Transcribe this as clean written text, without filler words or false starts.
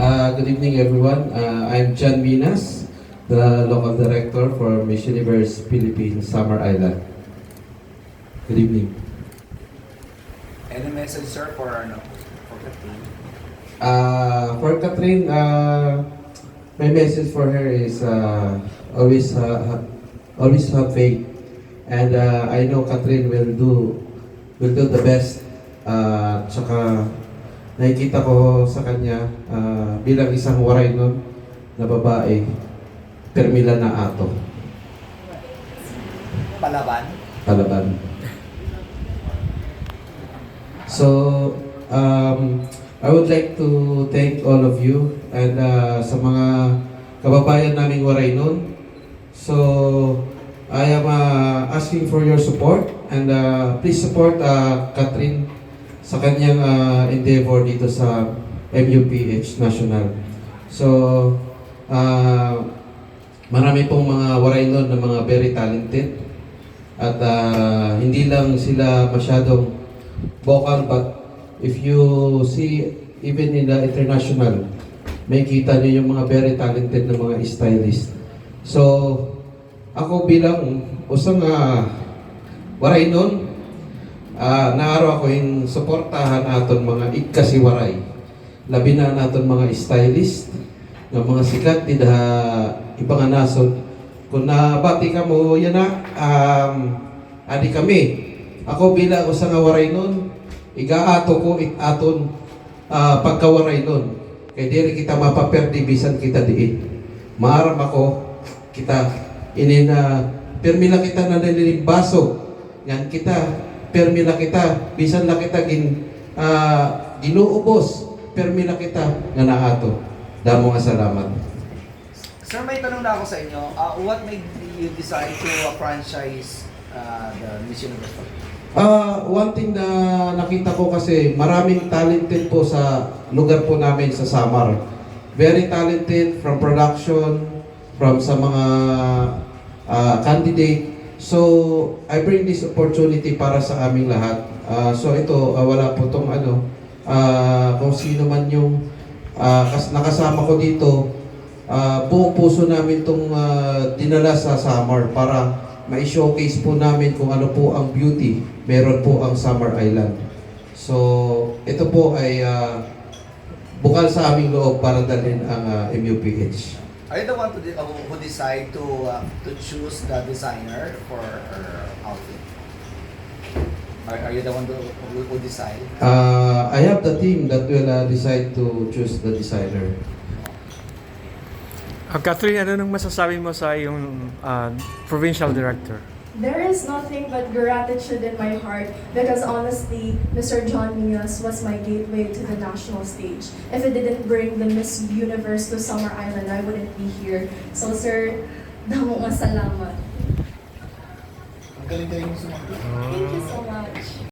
Good evening, everyone. I'm John Minas, the local director for Miss Universe Philippines Summer Island. Good evening. Any message, sir, for Catherine? For Catherine, my message for her is always have faith, and I know Catherine will do the best. Tsaka nakikita ko sa kanya bilang isang waray nun na babae, permila na ato. Palaban. So, I would like to thank all of you and sa mga kababayan naming waray nun. So, I am asking for your support and please support Catherine sa kanyang endeavor dito sa MUPH National. So, marami pong mga waray nun na mga very talented at hindi lang sila masyadong vocal, but if you see even in the international, may kita niyo yung mga very talented na mga stylist. So, ako bilang usang waray nun, naaraw ako yung suportahan aton mga ikasiwaray. Labi na naton mga stylist, ng mga sikat, tidak ibang nasod. Kung nabati ka mo, yan na, adi kami. Ako bilang usang waray nun, igaato ko aton pagkawaray nun. Kaya diri kita mapaperdi bisan kita diin. Maaram ako, kita, permila kita na nalilimbaso. Yan kita, permila kita, bisan la kita ginuubos, permila kita nga naato. Damo nga salamat. Sir, may tanong na ako sa inyo. What made you decide to franchise the Miss Universe? One thing na nakita ko kasi maraming talented po sa lugar po namin sa Samar. Very talented from production, from sa mga candidate. So, I bring this opportunity para sa aming lahat. So ito, wala po tong kung sino man yung nakasama ko dito, buong puso namin itong dinala sa Samar para ma-showcase po namin kung ano po ang beauty meron po ang Summer Island. So, ito po ay bukal sa aming loob para dalhin ang MUPH. Are you the one who decide to choose the designer for her outfit? Are you the one who decide? I have the team that will decide to choose the designer. Catherine, ano nang masasabi mo sa iyong provincial director? There is nothing but gratitude in my heart because honestly, Mr. John Minas was my gateway to the national stage. If it didn't bring the Miss Universe to Summer Island, I wouldn't be here. So sir, damo nga salamat. Ang galing-galing mo sumagot. Thank you so much.